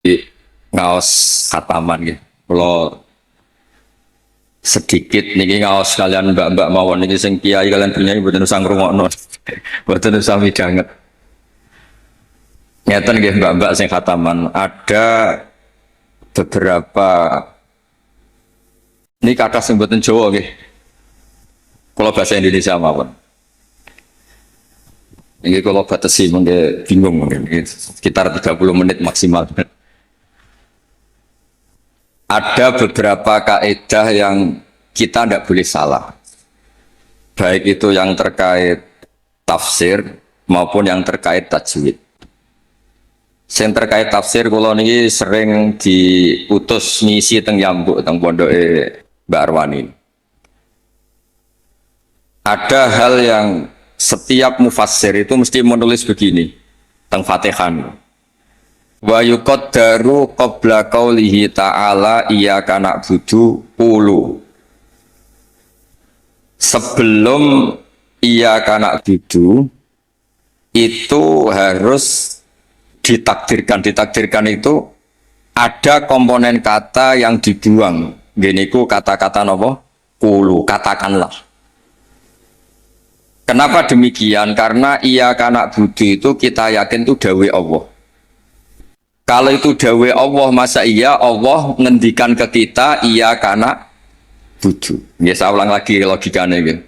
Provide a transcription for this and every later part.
Di ngaos khataman gitu. Kalau sedikit niki ngaos kalian mbak-mbak mawon niki sing kiai kalian punya mboten usah ngrungokno. Mboten usah midanget. Ngeten nggih mbak-mbak sing khataman, ada beberapa ini kata sing mboten Jawa nggih. Kalau bahasa Indonesia mawon. Ini kalau batasi mungkin bingung mungkin sekitar 30 menit maksimal. Ada beberapa kaidah yang kita tidak boleh salah. Baik itu yang terkait tafsir maupun yang terkait tajwid. Yang terkait tafsir kalau ini sering diutus ngisi teng Yambuk teng pondoke Mbak Arwani. Ada hal yang setiap mufassir itu mesti menulis begini teng Fatihah. Wa yuqaddaru qabla qaulihi ta'ala iyyaka na'budu qulu. Sebelum iyyaka na'budu itu harus ditakdirkan itu ada komponen kata yang dibuang. Gini ku kata-kata napa? Qulu, katakanlah. Kenapa demikian? Karena iyyaka na'budu itu kita yakin itu dawuh Allah. Kalau itu dawe Allah, masa iya Allah ngendikan ke kita iya karena budu. Ya saya ulang lagi logikanya gitu.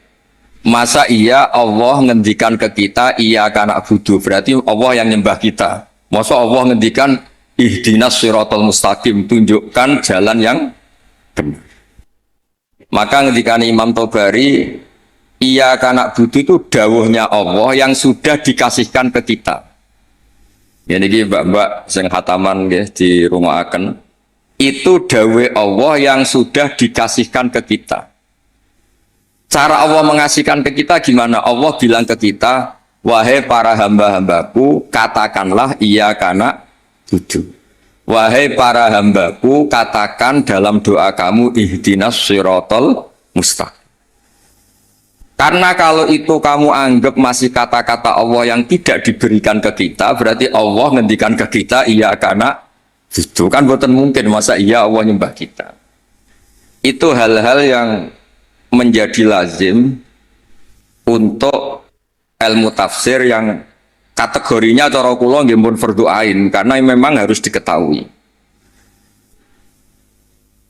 Masa iya Allah ngendikan ke kita iya karena budu, berarti Allah yang nyembah kita. Masa Allah ngendikan ihdinas siratal mustaqim, tunjukkan jalan yang benar. Maka ngendikan Imam Tobari iya karena budu itu dawuhnya Allah yang sudah dikasihkan ke kita. Ya niki mbak-mbak sing khataman nggih di rumah akan itu dawe Allah yang sudah dikasihkan ke kita. Cara Allah mengasihkan ke kita gimana? Allah bilang ke kita, wahai para hamba-hambaku, katakanlah iya kana budu. Wahai para hambaku, katakan dalam doa kamu ihdinas siratal mustaqim. Karena kalau itu kamu anggap masih kata-kata Allah yang tidak diberikan ke kita, berarti Allah ngendikan ke kita iya karena itu kan bukan mungkin masa iya Allah nyembah kita. Itu hal-hal yang menjadi lazim untuk ilmu tafsir yang kategorinya cara kula nggih pun fardhu ain karena memang harus diketahui.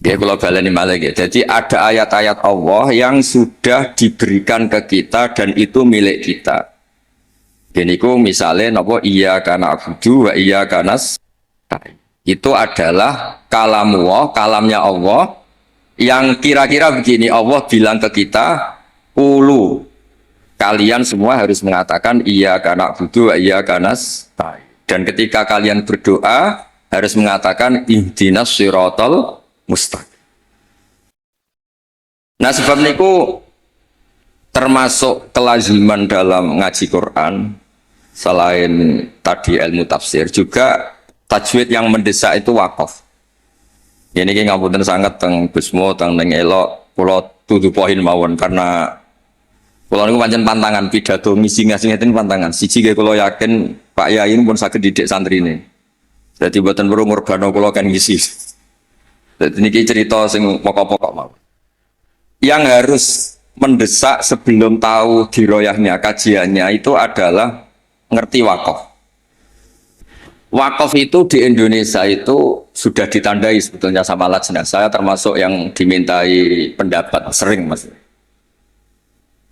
Ya kalau baleni malah gitu. Jadi ada ayat-ayat Allah yang sudah diberikan ke kita dan itu milik kita. Ini ku misalnya napa iya kana abudu wa iya kanas. Itu adalah kalamullah, kalamnya Allah yang kira-kira begini Allah bilang ke kita, ulu kalian semua harus mengatakan iya kana abudu wa iya kanas. Dan ketika kalian berdoa harus mengatakan ihdinas siratal mustaqim. Nah sebab niku termasuk kelaziman dalam ngaji Quran selain tadi ilmu tafsir juga tajwid yang mendesak itu wakaf. Ini ngapunten sangat teng Gusmo teng neng elok kula tutu poin mawon karena kula niku pancen pantangan pidato misi ngasih ngeten pantangan. Siji kula yakin Pak Yai pun saged didik santrine. Dadi mboten perlu ngorbano kula kan ngisi. Niki cerita sing pokok-pokok mau. Yang harus mendesak sebelum tahu diroyahnya kajiannya itu adalah ngerti wakaf. Wakaf itu di Indonesia itu sudah ditandai sebetulnya sama lajnah. Saya termasuk yang dimintai pendapat sering mas.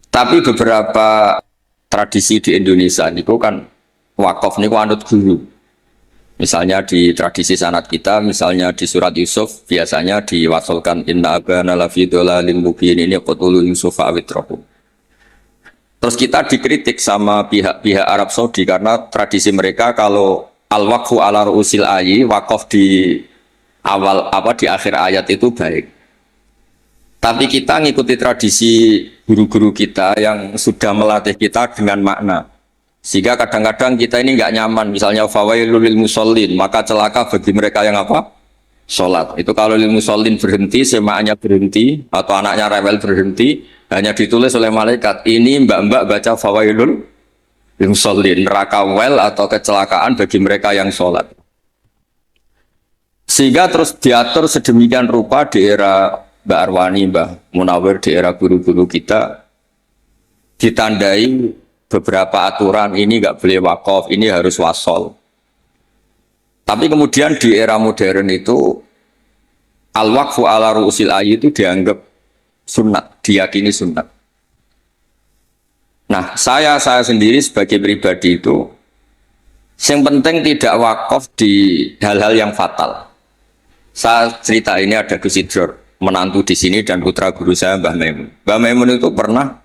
Tapi beberapa tradisi di Indonesia itu kan wakaf niku anut guru. Misalnya di tradisi sanad kita, misalnya di surat Yusuf, biasanya diwasolkan inna abana lafi dolalin mubin ini qutulu Yusuf awitrahu. Terus kita dikritik sama pihak-pihak Arab Saudi karena tradisi mereka kalau al-waqfu ala ru'usil ayi, wakaf di awal di akhir ayat itu baik. Tapi kita ngikuti tradisi guru-guru kita yang sudah melatih kita dengan makna. Sehingga kadang-kadang kita ini nggak nyaman, misalnya fawailul lil musallin, maka celaka bagi mereka yang sholat. Itu kalau lil musallin berhenti, semaknya berhenti, atau anaknya rewel berhenti, hanya ditulis oleh malaikat, ini mbak-mbak baca fawailul lil musallin, neraka wel atau kecelakaan bagi mereka yang sholat. Sehingga terus diatur sedemikian rupa di era Mbak Arwani, Mbah Munawir, di era guru-guru kita, ditandai beberapa aturan, ini nggak boleh wakaf, ini harus wasol. Tapi kemudian di era modern itu al-waqfu ala ru'usil ayy itu dianggap sunat, diyakini sunat. Nah, saya sendiri sebagai pribadi itu yang penting tidak wakaf di hal-hal yang fatal. Saya cerita ini ada Gus Idror, menantu di sini dan putra guru saya Mbah Maimun. Mbah Maimun itu pernah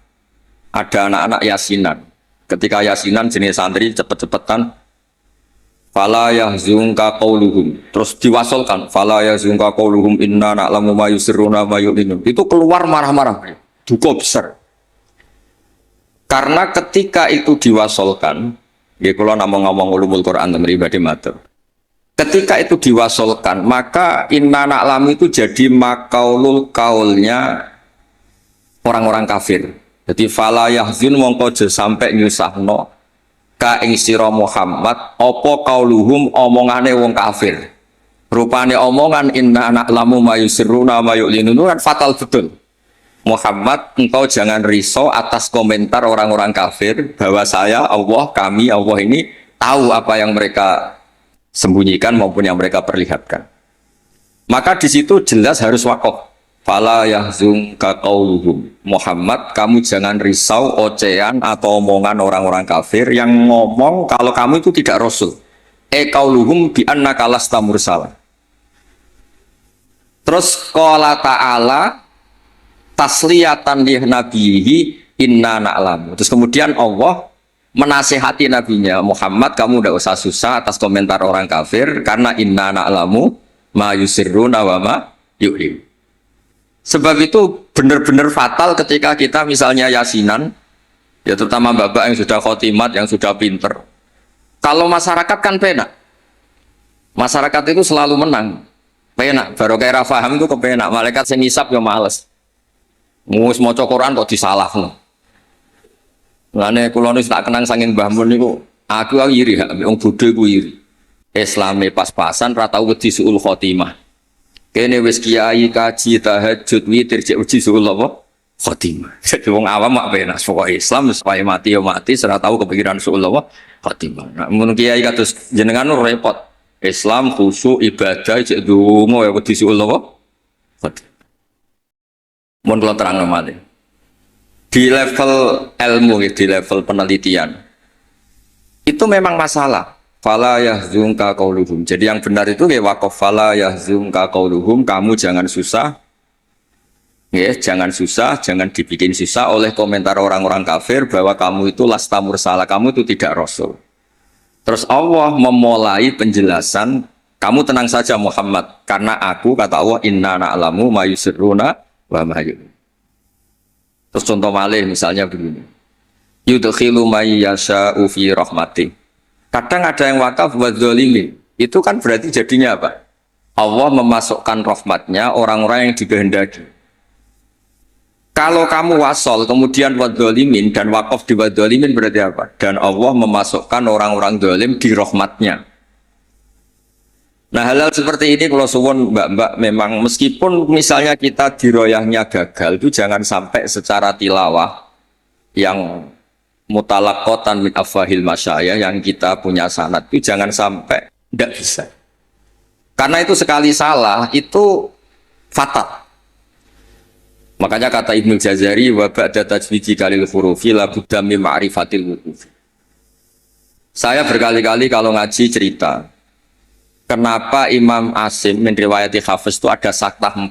ada anak-anak yasinan. Ketika yasinan jenis santri cepet-cepetan fala yahzunka qauluhum, terus diwasolkan fala yahzunka qauluhum inna na'lamu ma yusirruna ma yu'linun. Itu keluar marah-marah, duka besar. Karena ketika itu diwasolkan, ya kalau ngomong ulumul Quran dan pribadi matur. Ketika itu diwasolkan, maka inna na'lamu itu jadi makaulul kaulnya orang-orang kafir. Jadi fala yahzun mongko aja sampai nyusahno ka ing sira Muhammad apa kauluhum omongane wong kafir. Rupane omongan inna na'lamu ma yusirruna ma yu'linun kan fatal betul. Muhammad, engkau jangan risau atas komentar orang-orang kafir bahwa saya, Allah, kami, Allah ini tahu apa yang mereka sembunyikan maupun yang mereka perlihatkan. Maka di situ jelas harus wakaf. Fala yahzunka qauluhum. Muhammad, kamu jangan risau ocehan atau omongan orang-orang kafir yang ngomong kalau kamu itu tidak rasul. Qauluhum bi annaka lasta mursala. Terus qala ta'ala tasliyatan li nabihi inna na'lamu. Terus kemudian Allah menasihati nabinya, Muhammad kamu tidak usah susah atas komentar orang kafir karena inna na'lamu ma yusirruna wa ma yu'lim. Sebab itu benar-benar fatal ketika kita misalnya yasinan, ya terutama bapak yang sudah khotimat, yang sudah pinter. Kalau masyarakat kan penak. Masyarakat itu selalu menang. Penak, baru kayak rafaham itu kepenak. Malaikat yang ngisap ya males. Mus maca Quran kok disalahno. Lane kula niku tak kenang saking Mbah Mun niku, aku iri hak wong bodho iku iri. Islame pas-pasan ra tau wedi suul khotimah. Kene wis kiai kaji tahajud witir cek wedi suul apa? Khotimah. Jadi wong awam mak penak pokoke Islam supaya mati ya mati, ora tau kepikiran suul apa? Khotimah. Nah, mun kiai kados jenengan repot. Islam khusyuk ibadah cek donga ya wedi suul apa? Khotimah. Mohon kalau terang nomade. Di level ilmu, di level penelitian, itu memang masalah. Fala yahzunka qauluhum. Jadi yang benar itu ya waqaf fala yahzunka qauluhum. Kamu jangan susah, ya jangan susah, jangan dibikin susah oleh komentar orang-orang kafir bahwa kamu itu lasta mursala, kamu itu tidak rasul. Terus Allah memulai penjelasan, kamu tenang saja Muhammad, karena aku kata Allah inna na'lamu ma yusirruna wa ma yu'lin. Terus contoh malih misalnya begini. Yudkhilu may yasha'u fi rahmati. Kadang ada yang wakaf wa dzalimin. Itu kan berarti jadinya apa? Allah memasukkan rahmatnya orang-orang yang dikehendaki. Kalau kamu wasol kemudian wa dzalimin dan wakaf di wa dzalimin berarti apa? Dan Allah memasukkan orang-orang zalim di rahmatnya. Nah hal-hal seperti ini kalau suwun mbak-mbak memang meskipun misalnya kita diroyahnya gagal itu jangan sampai secara tilawah yang mutalakotan min afwahil masyayah yang kita punya sanad itu jangan sampai tidak bisa. Karena itu sekali salah itu fatal. Makanya kata Ibnu Jazari wa ba'da tajwidi kalil hurufi la budda min ma'rifatil wuqufi. Saya berkali-kali kalau ngaji cerita kenapa Imam Asim meriwayati Hafiz itu ada saktah 4.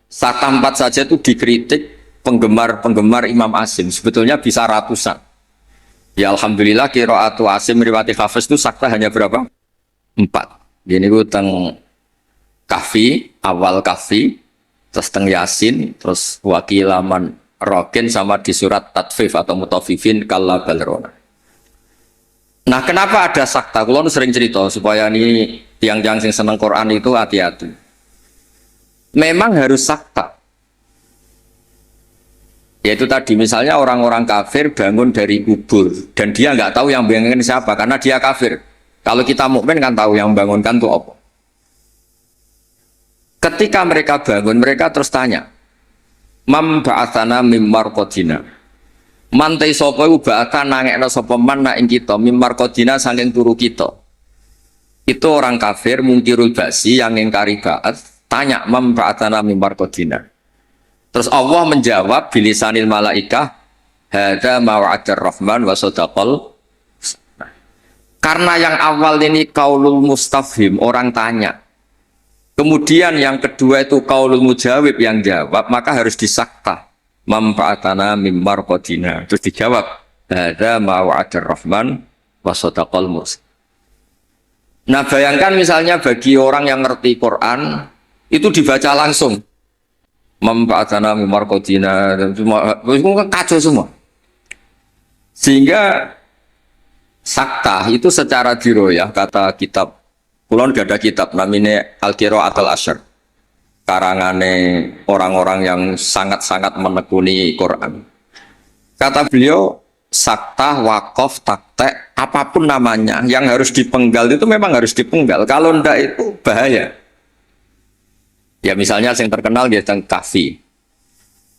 Saktah 4 saja itu dikritik penggemar Imam Asim. Sebetulnya bisa ratusan. Ya Alhamdulillah qiraatu Asim meriwayati Hafiz itu saktah hanya berapa? 4. Gini gue teng Kahfi, awal Kahfi, terus teng Yasin, terus wakilaman Rokin sama di surat Tatfif atau Mutafifin kalla balrona. Nah, kenapa ada sakta? Kalau sering cerita supaya ini tiang-tiang yang seneng Quran itu hati-hati. Memang harus sakta. Yaitu tadi misalnya orang-orang kafir bangun dari kubur dan dia nggak tahu yang bangunkan siapa karena dia kafir. Kalau kita mukmin kan tahu yang bangunkan itu apa. Ketika mereka bangun, mereka terus tanya, "Mam ba'atsana mim marqadina." Mantai sapa iku ba'atha nangekno sapa man nak ing kita mim marqadina saking turu kita. Itu orang kafir mungkirul ba'si yang ingkari ba'at, tanya, "Mam ba'atsana mim marqadina." Terus Allah menjawab bilisanil malaikah, "Hadza ma wa'adar rahman wa sadaqal." Karena yang awal ini kaulul mustafhim, orang tanya. Kemudian yang kedua itu kaulul mujawib yang jawab, maka harus disakta. Manfaatana mim marqadina. Terus dijawab, hadza ma wa'adar rahman wa sadaqal mursalin. Nah, bayangkan misalnya bagi orang yang ngerti Quran, itu dibaca langsung. Manfaatana mim marqadina, semua kacau semua. Sehingga sakta itu secara diroyah, kata kitab kulon gak ada kitab namanya Al-Qira'at al-Asyr, karangane orang-orang yang sangat-sangat menekuni Quran. Kata beliau, sakta, wakof, taktek, apapun namanya yang harus dipenggal itu memang harus dipenggal. Kalau ndak itu bahaya. Ya misalnya yang terkenal dia tentang kahfi.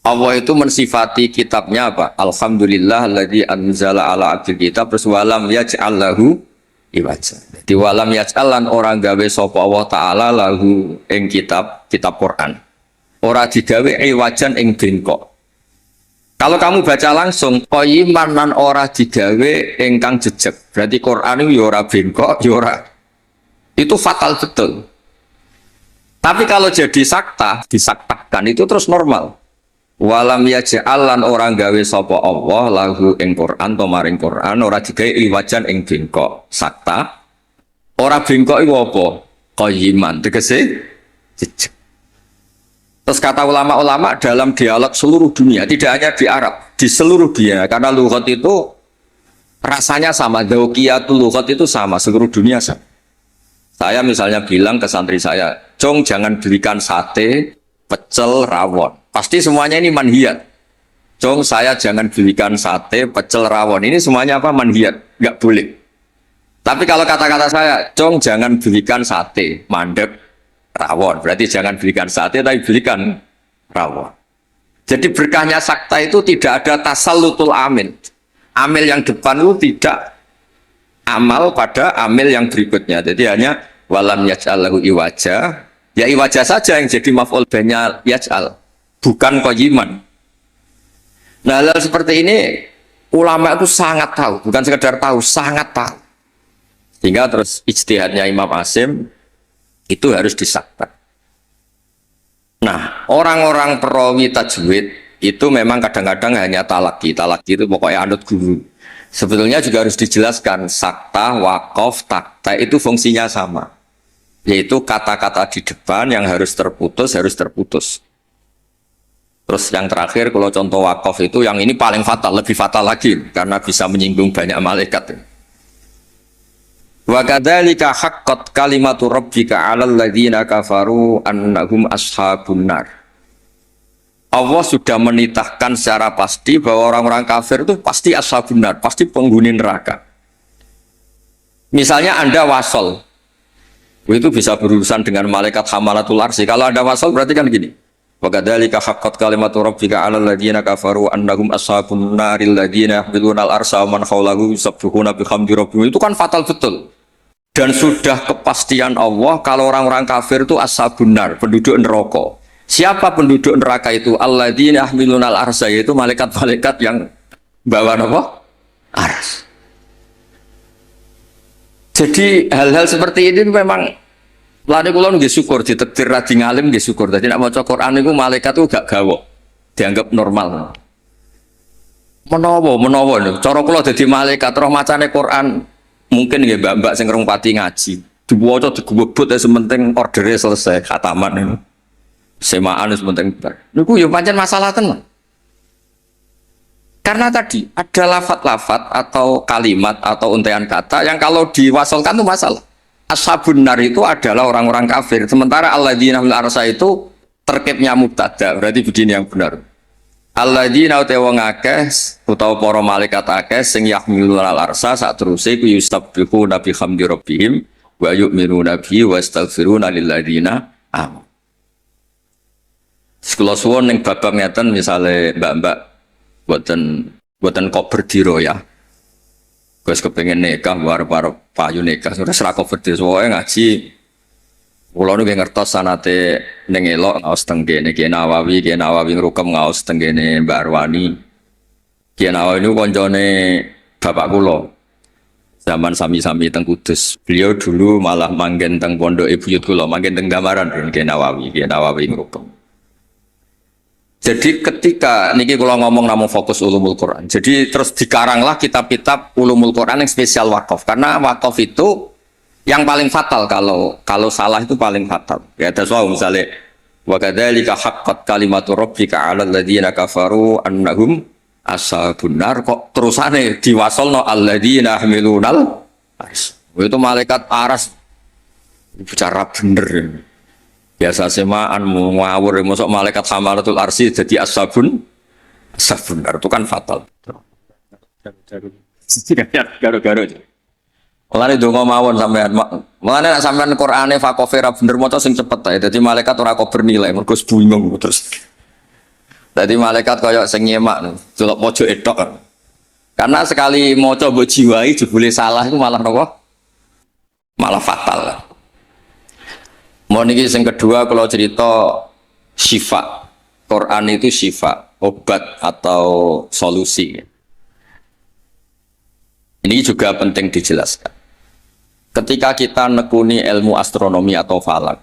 Allah itu mensifati kitabnya apa? Alhamdulillah alladzi anzala ala abdil kitab terus walam yaj'al lahu iwaja. Di walam yaj'alan orang gawe sapa Allah taala lahu ing kitab Quran. Ora digawe iwajan ing bengkok. Kalau kamu baca langsung qayyiman lan ora digawe ingkang jejeg. Berarti Quran itu ya ora bengkok, ya ora. Itu fatal betul. Tapi kalau jadi sakta, disaktakan itu terus normal. Walam yaj'alan orang gawe sapa Allah lahu ing Quran to maring Quran ora digawe iwajan ing bengkok. Sakta ora bengkok iku apa? Qayyiman tegese jejeg. Terus kata ulama-ulama dalam dialog seluruh dunia, tidak hanya di Arab, di seluruh dunia, karena lughat itu rasanya sama, dzauqiyatul lughat itu sama, seluruh dunia sama. Saya misalnya bilang ke santri saya, "Cong jangan belikan sate, pecel, rawon." Pasti semuanya ini manhiyat. Cong, saya jangan belikan sate, pecel, rawon. Ini semuanya apa? Manhiyat. Nggak boleh. Tapi kalau kata-kata saya, Cong, jangan belikan sate, mandek, rawon. Berarti jangan belikan sate, tapi belikan rawon. Jadi berkahnya sakta itu tidak ada tasallutul amil. Amil yang depan itu tidak amal pada amil yang berikutnya. Jadi hanya walam yaj'al lahu iwaja. Ya iwaja saja yang jadi maf'ul banya yaj'al. Bukan qayyiman. Nah, hal seperti ini ulama itu sangat tahu, bukan sekedar tahu, sangat tahu. Sehingga terus ijtihadnya Imam Asim itu harus disakta. Nah, orang-orang perawi tajwid itu memang kadang-kadang hanya talaki. Talaki itu pokoknya anut guru. Sebetulnya juga harus dijelaskan sakta, wakof, takta itu fungsinya sama. Yaitu kata-kata di depan yang harus terputus. Terus yang terakhir kalau contoh wakof itu yang ini paling fatal, lebih fatal lagi karena bisa menyinggung banyak malaikat. Wa kadzalika haqqat kalimatu rabbika 'alal ladzina kafaru annahum ashabun nar. Allah sudah menitahkan secara pasti bahwa orang-orang kafir itu pasti ashabun nar, pasti penghuni neraka. Misalnya Anda wasol, itu bisa berurusan dengan malaikat hamalatul arsy. Kalau Anda wasol berarti kan gini. Wa kadzalika haqqat kalimatu rabbika 'alal ladzina kafaru annahum ashabun naril ladzina yahmiluna al-arsha wa man hawlahu yusabbihuna bihamdi rabbihim. Itu kan fatal betul. Dan sudah kepastian Allah kalau orang-orang kafir itu ashabun nar, penduduk neraka. Siapa penduduk neraka itu? Alladzina yahmiluna al-arsha, yaitu malaikat-malaikat yang bawa apa? Ars. Jadi hal-hal seperti ini memang lani kula nggih syukur ditakdir radi ngalim nggih syukur. Dadi nek maca Quran niku malaikat itu gak gawok. Dianggap normal. Menawa cara kula dadi malaikat roh macane Quran mungkin nggih mbak-mbak sing ngrungpati ngaji. Diwaca digubut ya sementing ordere selesai khataman niku. Semaan wis penting bar. Niku ya pancen masalah tenan. Karena tadi ada lafat-lafat atau kalimat atau untaian kata yang kalau diwasolkan itu masalah. Ashabun nar itu adalah orang-orang kafir. Sementara alladzina fil arsy itu terkibnya mubtada. Berarti begini yang benar. Alladzina utawa ngakeh utawa para malaikat akeh sing yahmiluna al-arsy sak teruse ku yusabbihuna bihamdi rabbihim wa yu'minuna bihi wa astaghfiruna lil ladzina amanu. Sekolah suwon yang babak ngeten misalnya mbak-mbak buatan koper diro ya. Gue kepengen nikah, baru payu nikah, sudah serah koper diro. Soalnya ngaji, pulau nu ngertos sanate neng elok ngaus tenggene, Kiai Nawawi ngerukem ngaus tenggene Mbak Arwani. Kiai Nawawi nu koncone bapak kulo. Zaman sami-sami teng Kudus. Beliau dulu malah manggen teng pondok Buyut kulo, manggen teng Damaran Kiai Nawawi ngerukem. Jadi ketika niki kalau ngomong namun fokus ulumul Quran, jadi terus dikaranglah kitab-kitab ulumul Quran yang spesial wakaf, karena wakaf itu yang paling fatal kalau salah itu paling fatal. Ya ada soal misalnya wa kadzalika haqqat kalimatu rabbika 'alal ladzina kafaru annahum ashabun nar, kok terusane diwasolno alladzina hamilunal ars. Itu malaikat aras bicara bener. Biasa semaan ngawur masuk malaikat hamalatul arsi jadi ashabun itu kan fatal. Garo-garo. Mulane donga mawon sampean. Mulane nek sampean Qur'ane fakofera bener maca sing cepet ae. Dadi malaikat ora kok bernilai mergo bingung terus. Dadi malaikat kaya sing nyemak delok pojok etok. Karena sekali maca mbok jiwai jebule salah itu malah napa? Malah fatal. Mau niki yang kedua kalau cerita syifa, Quran itu syifa, obat atau solusi. Ini juga penting dijelaskan. Ketika kita nekuni ilmu astronomi atau falak,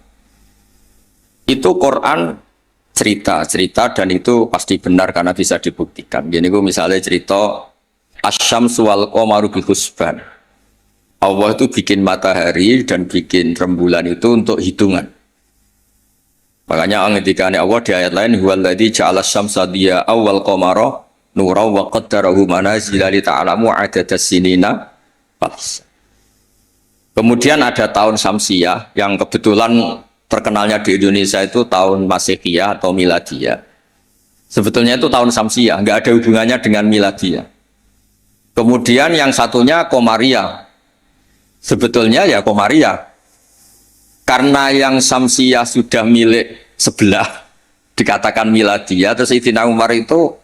itu Quran cerita dan itu pasti benar karena bisa dibuktikan. Gini gue misalnya cerita asyamsu wal qamaru bihusban. Allah itu bikin matahari dan bikin rembulan itu untuk hitungan. Makanya ketika Allah di ayat lain huwallazi ja'ala syamsa diya awwal qamara nura wa qaddarahu manazila li ta'lamu 'adadas sinina. Kemudian ada tahun Syamsiyah yang kebetulan terkenalnya di Indonesia itu tahun Masehiyah atau Miladiyah. Sebetulnya itu tahun Syamsiyah, enggak ada hubungannya dengan Miladiyah. Kemudian yang satunya Qamariyah. Sebetulnya ya Qamariyah. Karena yang Syamsiyah sudah milik sebelah dikatakan Miladiyah, terus Sayyidina Umar itu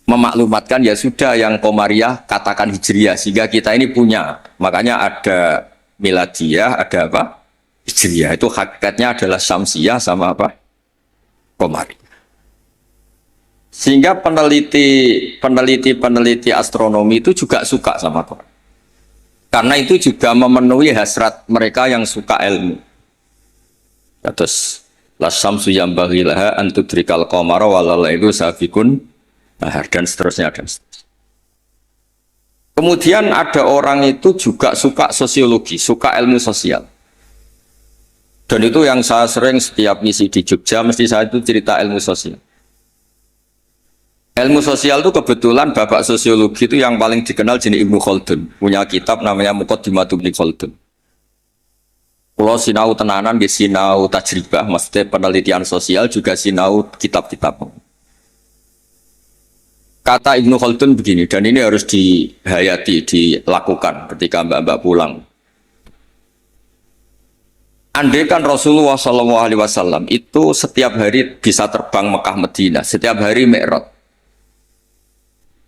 memaklumatkan ya sudah yang Qamariyah katakan Hijriyah sehingga kita ini punya. Makanya ada Miladiyah, ada apa? Hijriyah. Itu hakikatnya adalah Syamsiyah sama apa? Qamariyah. Sehingga peneliti astronomi itu juga suka sama Quran. Karena itu juga memenuhi hasrat mereka yang suka ilmu. Terus la syamsu yambaghi laha an tudrikal qamara wal lailu sabiqun nahar dan seterusnya dan seterusnya. Kemudian ada orang itu juga suka sosiologi, suka ilmu sosial. Dan itu yang saya sering setiap misi di Jogja mesti saya itu cerita ilmu sosial. Ilmu sosial itu kebetulan bapak sosiologi itu yang paling dikenal jenis Ibnu Khaldun, punya kitab namanya Muqaddimatu Ibnu Khaldun. Kalau sinau tenanan di sinau tajribah, maksudnya penelitian sosial juga sinau kitab-kitab. Kata Ibnu Khaldun begini, dan ini harus dihayati, dilakukan ketika mbak-mbak pulang. Andai kan Rasulullah SAW itu setiap hari bisa terbang Mekah Madinah, setiap hari Mi'raj.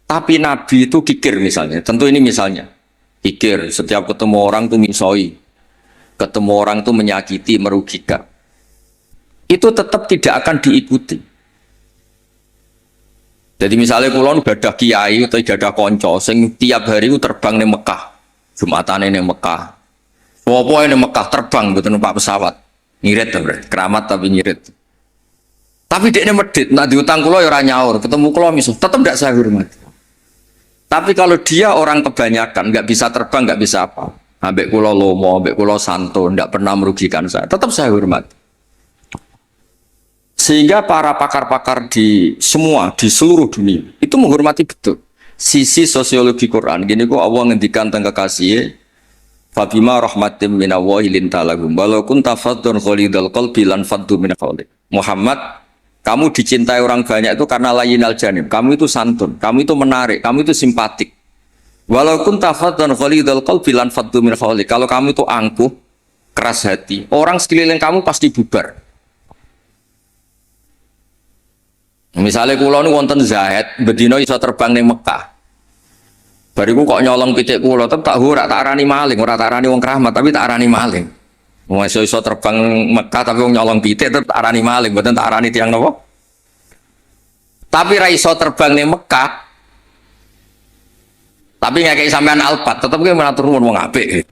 Tapi Nabi itu kikir misalnya, tentu ini misalnya, kikir setiap ketemu orang itu misoi, ketemu orang itu menyakiti, merugikan. Itu tetap tidak akan diikuti. Jadi misalnya kulon gadah kiai atau gadah konco, sing tiap hari itu terbang di Mekah, Jumatan ini Mekah, Wopo ini Mekah terbang betul numpak pesawat, ngirit keramat tapi ngirit. Tapi dia medit, nak diutang kulo ya orang nyaur, ketemu kulo misuh, tetap tidak saya hormati. Tapi kalau dia orang kebanyakan, nggak bisa terbang, nggak bisa apa, ambek kulo lomo, ambek kulo santo, nggak pernah merugikan saya, tetap saya hormati. Sehingga para pakar-pakar di seluruh dunia itu menghormati betul sisi sosiologi Quran. Gini kok Allah ngendikan tentang kekasih, Fabima rahmatim minallahi lintalagum walau kunta faddun ghalidhal qalbi lan faddu min hawlik. Muhammad, kamu dicintai orang banyak itu karena layinal janib. Kamu itu santun, kamu itu menarik, kamu itu simpatik. Walaupun tafadhan ghalidhal qalbi lan faddu min hawlik. Kalau kamu itu angkuh, keras hati, orang sekeliling kamu pasti bubar. Misalnya kula nu wonten Zaid, bedino iso terbang ning Mekah. Bariku kok nyolong pitik kula, tak ora tak arani maling, ora tak arani wong keramat, tapi tak arani maling. Wong iso terbang Mekah tapi wong nyolong pitik tetep tak arani maling, mboten tak arani tiyang napa? Tapi ra iso terbang ning Mekah. Tapi ngekeki sampean alpat, tetep ki matur nuwun wong apik.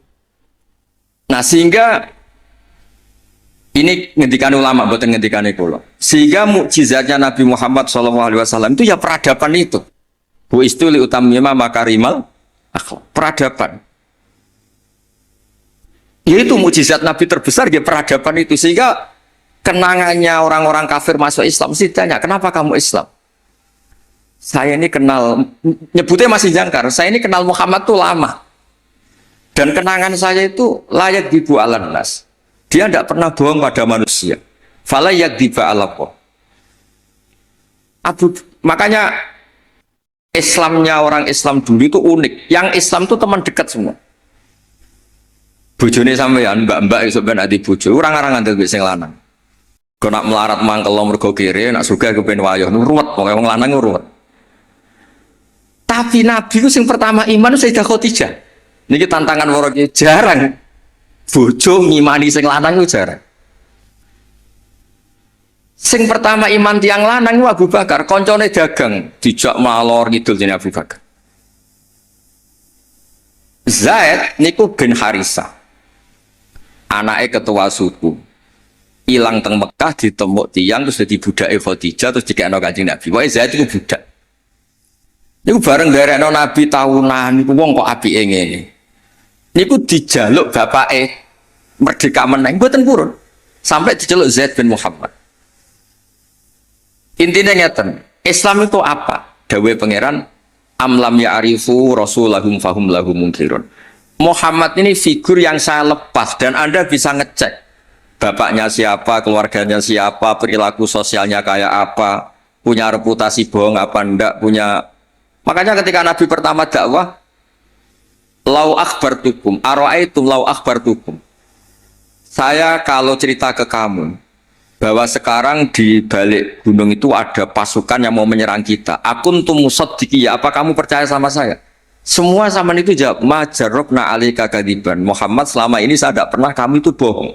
Nah, sehingga ini ngendikan ulama, bukan ngendikan kula. Sehingga mukjizatnya Nabi Muhammad SAW itu ya peradaban itu. Bu istuli utamima makarimal akhlak, peradaban. Yaitu mukjizat Nabi terbesar ya peradaban itu. Sehingga kenangannya orang-orang kafir masuk Islam sih tanya, kenapa kamu Islam? Saya ini kenal, nyebutnya masih jangkar. Saya ini kenal Muhammad tuh lama. Dan kenangan saya itu layak dibu alan nas. Dia tidak pernah bohong pada manusia. Fala yakdziba alaqah. Makanya Islamnya orang Islam dulu itu unik. Yang Islam itu teman dekat semua. Bojone sampean, mbak-mbak iso ben ati bojo, orang-orang ngandel wis sing lanang. Kok nak melarat mangkel mergo kere, nak sugih kepen wayah, ruwet pokoke wong lanang ruwet. Tapi Nabi itu sing pertama iman Sayyidah Khadijah. Niki tantangan waro jarang. Bojo ngimani sing lanang itu jarang. Sing pertama iman tiang lanang itu Abu Bakar, koncone dagang, dijak malor ngidul jenenge Abu Bakar. Zaid niku bin Harisah. Anake ketua suku. Ilang teng Mekah ditemuk tiang terus dadi budake Khadijah terus dikekno Kanjeng Nabi. Pokoke Zaid iku budak. Niku bareng nderekno Nabi tahunan niku wong kok apike ngene. Niku dijaluk bapake merdeka meneng mboten purun sampai diceluk Zaid bin Muhammad. Intinya ngeten, Islam itu apa? Dawe pangeran amlam ya'rifu rasulahum fahum lahum munkirun. Muhammad ini figur yang saya lepas dan Anda bisa ngecek bapaknya siapa, keluarganya siapa, perilaku sosialnya kayak apa, punya reputasi bohong apa enggak, punya. Makanya ketika Nabi pertama dakwah lau akhbartukum ara'aitum lau akhbartukum, saya kalau cerita ke kamu bahwa sekarang di balik gunung itu ada pasukan yang mau menyerang kita, akuntum musaddiqi, apa kamu percaya sama saya? Semua zaman itu jawab majarrabna alaika kadiban, Muhammad selama ini saya tidak pernah kamu itu bohong.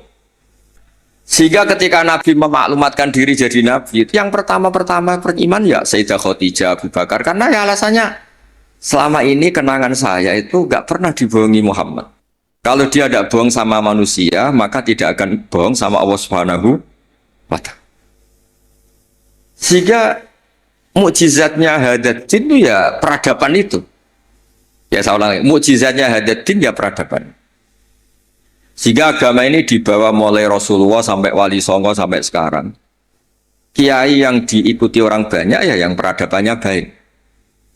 Sehingga ketika Nabi memaklumatkan diri jadi Nabi, yang pertama-tama beriman ya Sayyidah Khadijah, Abu Bakar, karena ya alasannya selama ini kenangan saya itu nggak pernah dibohongi Muhammad. Kalau dia tidak bohong sama manusia, maka tidak akan bohong sama Allah Subhanahu wa Ta'ala. Sehingga mukjizatnya Hadaddin itu ya peradaban itu. Ya saya ulangi, mukjizatnya Hadaddin ya peradaban. Sehingga agama ini dibawa mulai Rasulullah sampai Wali Songo sampai sekarang. Kiai yang diikuti orang banyak ya yang peradabannya baik.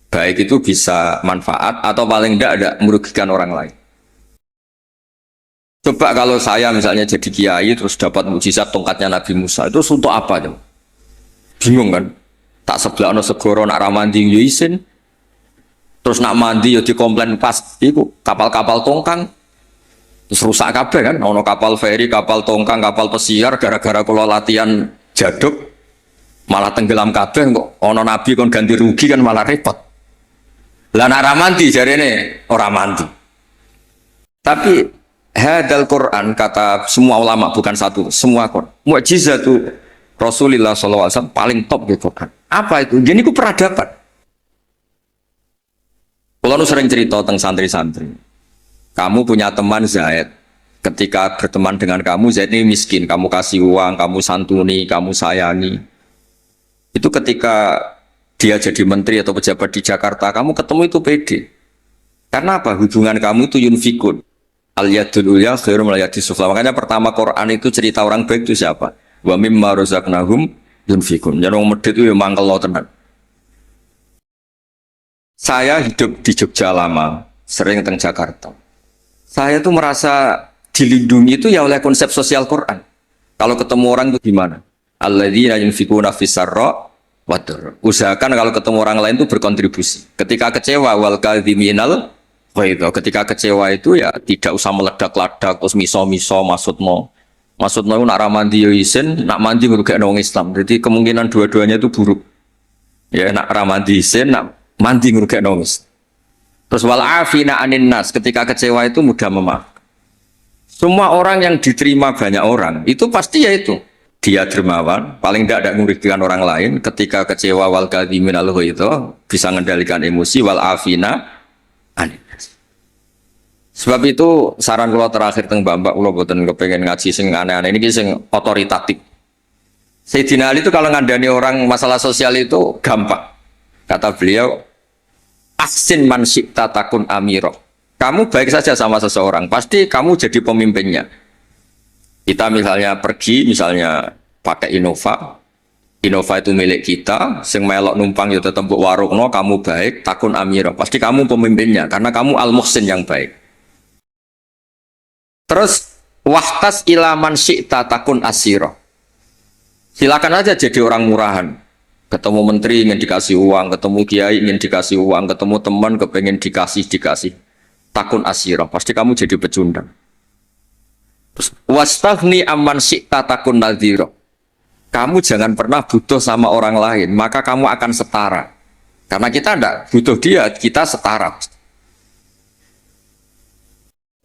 Baik itu bisa manfaat atau paling tidak ada merugikan orang lain. Coba kalau saya misalnya jadi kiai terus dapat mukjizat tongkatnya Nabi Musa, itu untuk apa dong? Bingung kan? Tak sebelah no segoro nak ramandi yuisin, terus nak mandi yo dikomplain pas itu kapal-kapal tongkang, terus rusak kabeh kan? Ono kapal feri, kapal tongkang, kapal pesiar, gara-gara kalau latihan jaduk malah tenggelam kabeh kok. Ono Nabi kon ganti rugi kan malah repot. Lah nak ramandi jarene ora mandi. Tapi hadal Quran kata semua ulama bukan satu, semua Quran. Mukjizatu Rasulullah SAW paling top di Quran. Apa itu? Jadi itu peradaban. Kalau sering cerita tentang santri-santri. Kamu punya teman Zaid. Ketika berteman dengan kamu, Zaid ini miskin. Kamu kasih uang, kamu santuni, kamu sayangi. Itu ketika dia jadi menteri atau pejabat di Jakarta, kamu ketemu itu pede. Karena apa? Hubungan kamu itu yunfikun. Al-yadul ulya khairum al-yadis sufla. Makanya pertama Quran itu cerita orang baik itu siapa? Wa mimma razaqnahum yunfikun. Jadi orang medit itu mangkel lo tenan. Saya hidup di Jogja lama, sering teng Jakarta. Saya tuh merasa dilindungi itu ya oleh konsep sosial Quran. Kalau ketemu orang itu gimana? Alladzina yunfikuna fis-sarra wa dharra. Usahakan kalau ketemu orang lain itu berkontribusi. Ketika kecewa wal kadhiminal itu ketika kecewa itu ya tidak usah meledak-ledak terus miso-miso maksudmu nak mandi yo isin, nak mandi merugakno wong Islam. Jadi kemungkinan dua-duanya itu buruk. Ya nak ramadisin, nak mandi ngrugekno wis. Terus wal afina anin nas, ketika kecewa itu mudah memaafkan. Semua orang yang diterima banyak orang, itu pasti ya itu. Dia dermawan, paling tidak ada merugikan orang lain. Ketika kecewa wal kadhimin al itu bisa mengendalikan emosi wal afina anin nas. Sebab itu saran kula terakhir teng Mbak kula boten kepengen ngaji sing aneh-aneh ini sing otoritatif. Sayyidina Ali itu kalau ngandani orang masalah sosial itu gampang. Kata beliau, ahsin man syi'ta takun amiro. Kamu baik saja sama seseorang, pasti kamu jadi pemimpinnya. Kita misalnya pergi, misalnya pakai Innova. Innova itu milik kita, sing melok numpang ya tetep mbok warungno, kamu baik, takun amiro. Pasti kamu pemimpinnya, karena kamu al-muhsin yang baik. Terus, wahtas ilaman syi'ta takun asiro. Silakan aja jadi orang murahan. Ketemu menteri ingin dikasih uang, ketemu kiai ingin dikasih uang, ketemu teman kepengen dikasih. Takun asiro, pasti kamu jadi pecundang. Wastaghni amman syi'ta takun nadhiro. Kamu jangan pernah butuh sama orang lain, maka kamu akan setara. Karena kita tidak butuh dia, kita setara.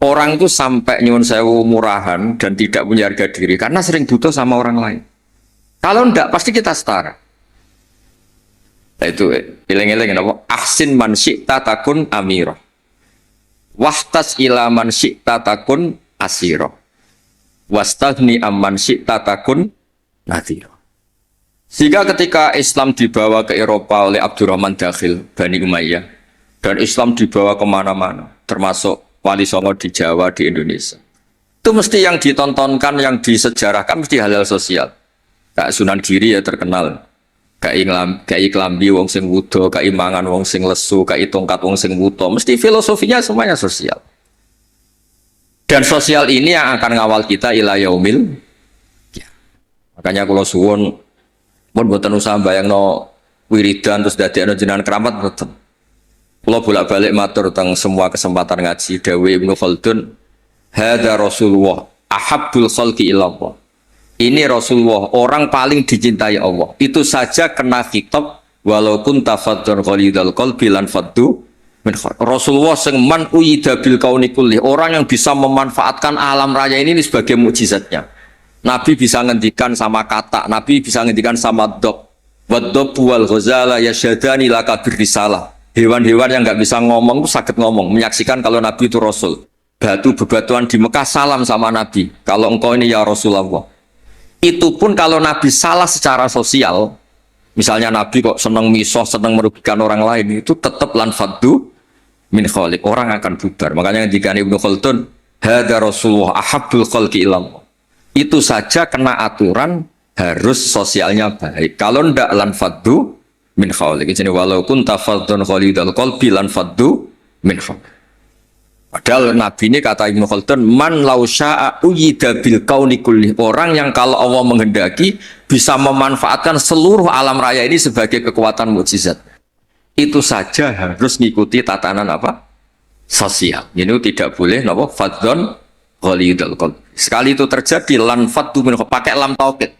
Orang itu sampai nyuwun sewu murahan dan tidak punya harga diri karena sering butuh sama orang lain. Kalau enggak, pasti kita setara. Nah, itu eling-eling apa? Ahsin man syi'ta takun amiro. Wahtas ila man syi'ta takun asiro. Wastaghni amman syi'ta takun nadhiro. Sehingga ketika Islam dibawa ke Eropa oleh Abdurrahman Dakhil, Bani Umayyah, dan Islam dibawa kemana-mana, termasuk Wali Songo di Jawa, di Indonesia. Itu mesti yang ditontonkan, yang disejarahkan mesti hal-hal sosial. Kayak Sunan Giri ya terkenal. Kayak klambi wong sing wudo, kayak mangan wong sing lesu, kayak tongkat wong sing wuto. Mesti filosofinya semuanya sosial. Dan sosial ini yang akan ngawal kita ila yaumil. Ya. Makanya kalau suwun pun boten usah bayangno wiridan terus dadekno jenengan keramat boten. Kula bolak-balik matur teng semua kesempatan ngaji dawuh Ibnu Khaldun, hadza Rasulullah ahabbul khalqi ilallah. Ini Rasulullah, orang paling dicintai Allah. Itu saja kena khitab walaupun tafadzur ghalidul qalbi lan faddu min khair. Rasulullah sing man uyida bil kauni kulli, orang yang bisa memanfaatkan alam raya ini sebagai mukjizatnya. Nabi bisa ngendikan sama kata, Nabi bisa ngendikan sama dok. Waddob wal ghazala yasyadani laka birrisalah. Hewan-hewan yang nggak bisa ngomong itu sakit ngomong, menyaksikan kalau Nabi itu Rasul. Batu bebatuan di Mekah salam sama Nabi. Kalau engkau ini ya Rasulullah. Itu pun kalau Nabi salah secara sosial, misalnya Nabi kok senang misoh, senang merugikan orang lain, itu tetap lan faddu min khaliq, orang akan bubar. Makanya jika Ibnu Khaldun, hadza Rasulullah ahabbul khalqi ilallah. Itu saja kena aturan harus sosialnya baik. Kalau ndak lan faddu min khaliq. Jadi walaupun tafadzun khalidul qalbi lan faddu min khaliq. Padahal Nabi ini kata Ibnu Khaldun, man lau sya'a uyida bil kauni kulli, orang yang kalau Allah menghendaki bisa memanfaatkan seluruh alam raya ini sebagai kekuatan mukjizat. Itu saja harus ngikuti tatanan apa? Sosial. Ini tidak boleh napa fadzon ghalidul qalbi. Sekali itu terjadi lan faddu min, pakai lam taukid.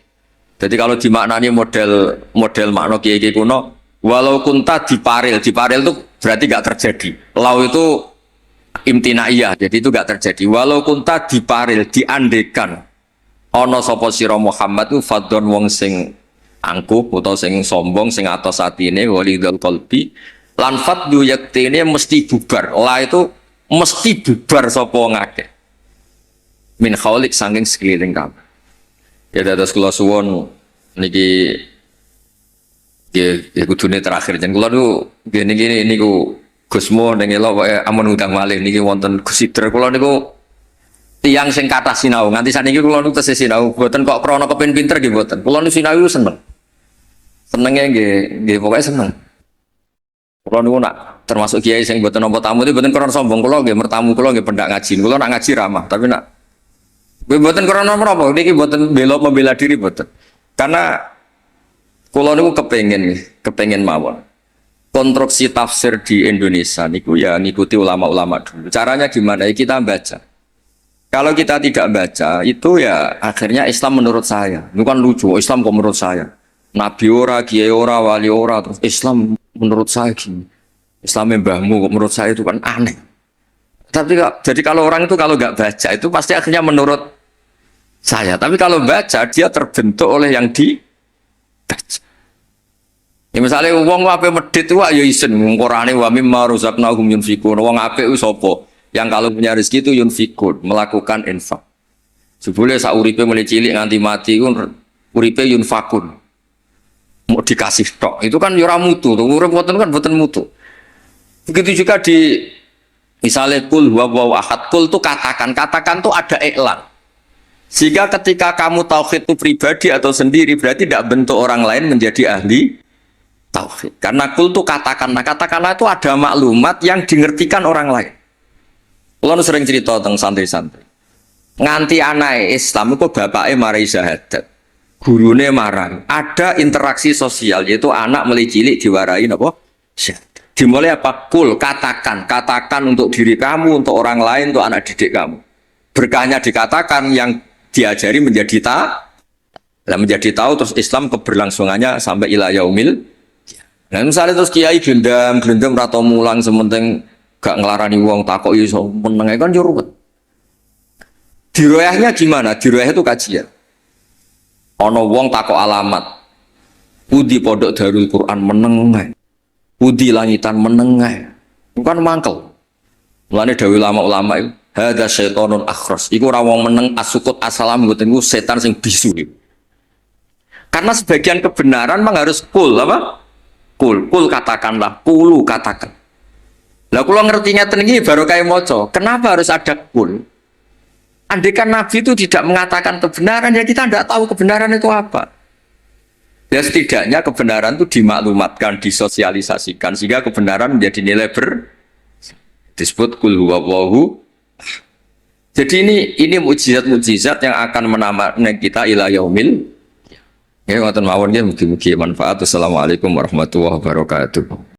Jadi kalau dimaknani model makna kiai-kiai kuno, walau kunta diparil itu berarti nggak terjadi. Lau itu imtinaiyah, jadi itu gak terjadi. Walau kunta diparil, diandekan ono sapa sira Muhammad itu fadhon wong sing angkuh atau sing sombong, sing atos atine walidul qalbi lan fadhu yaktine mesti bubar. Lah itu mesti bubar sapa ngakeh min khaulik saking sekeliling kamu. Ya dados kula suwun niki ya kudune terakhir jen kula niku gini niku Gusmo ning elok wae amun utang malih niki wonten Gus Sidr kula niku tiyang sing kathah sinau nganti saniki kula niku tesih sinau mboten kok krana kepen pinter nggih mboten kula niku sinau seneng senenge nggih pokoke seneng kula niku nak termasuk kiai sing mboten nampa tamu itu mboten krana sombong kula nggih mertamu kula nggih pendak ngaji kula nak ngaji ramah tapi nak mboten krana menapa niki mboten membela diri mboten karena kula niku kepengin mawon konstruksi tafsir di Indonesia niku ya ngikuti ulama-ulama dulu. Caranya gimana? Ya kita baca. Kalau kita tidak baca, itu ya akhirnya Islam menurut saya. Itu kan lucu, Islam kok menurut saya. Nabi ora, kiai ora, wali ora, terus Islam menurut saya gini. Islam mbahmu kok menurut saya itu kan aneh. Tapi jadi kalau orang itu kalau nggak baca itu pasti akhirnya menurut saya. Tapi kalau baca dia terbentuk oleh yang dibaca. Ya misalnya wong ape medhit wae ya isen Qur'ane wa mimma razaqnahum yunfikun. Wong apik ku sapa? Yang kalau punya rezeki itu yunfikun, melakukan infak. Jebule sak uripe mulai cilik nganti mati ku uripe yunfakun. Mau dikasih tok. Itu kan ya ora mutu, urip mboten kan mboten mutu. Begitu juga di misalnya kul huwallahu ahad, kul itu katakan tuh ada iklan. Sehingga ketika kamu tauhid itu pribadi atau sendiri berarti tidak bentuk orang lain menjadi ahli tauhid. Karena kul itu katakanlah itu ada maklumat yang dimengertikan orang lain. Kalau sering cerita tentang santri-santri. Nganti anak Islam itu bapaknya marai syahadat. Gurune marah. Ada interaksi sosial yaitu anak mulai cilik diwarai apa? Syahadat. Dimulai apa? Kul katakan untuk diri kamu, untuk orang lain, untuk anak didik kamu. Berkahnya dikatakan yang diajari menjadi menjadi tahu terus Islam keberlangsungannya sampai ila yaumil. Nah misalnya terus kiai gelendam rata mulang sementing gak ngelarani wong takok iso meneng kan yo ruwet. Diroyahnya gimana? Diroyah itu kajian. Ono wong takok alamat. Udi pondok Darul Quran meneng ae. Udi langitan meneng ae. Bukan mangkel. Mulane dawuh ulama-ulama itu hadza syaitonun akhras. Iku ora wong meneng asukut asalam mboten iku setan sing bisu. Karena sebagian kebenaran memang harus kul apa? Kul katakanlah, kulu katakan. Lah kula ngertinya tengi baru kayak moco. Kenapa harus ada kul? Andaikan Nabi itu tidak mengatakan kebenaran, ya kita tidak tahu kebenaran itu apa. Ya setidaknya kebenaran itu dimaklumatkan, disosialisasikan sehingga kebenaran menjadi nilai disebut kul huwallahu. Jadi ini mukjizat-mukjizat yang akan menambah kita ila yaumil. Ya, ngoten mawon nggih mugi-mugi manfaat. Assalamualaikum warahmatullahi wabarakatuh.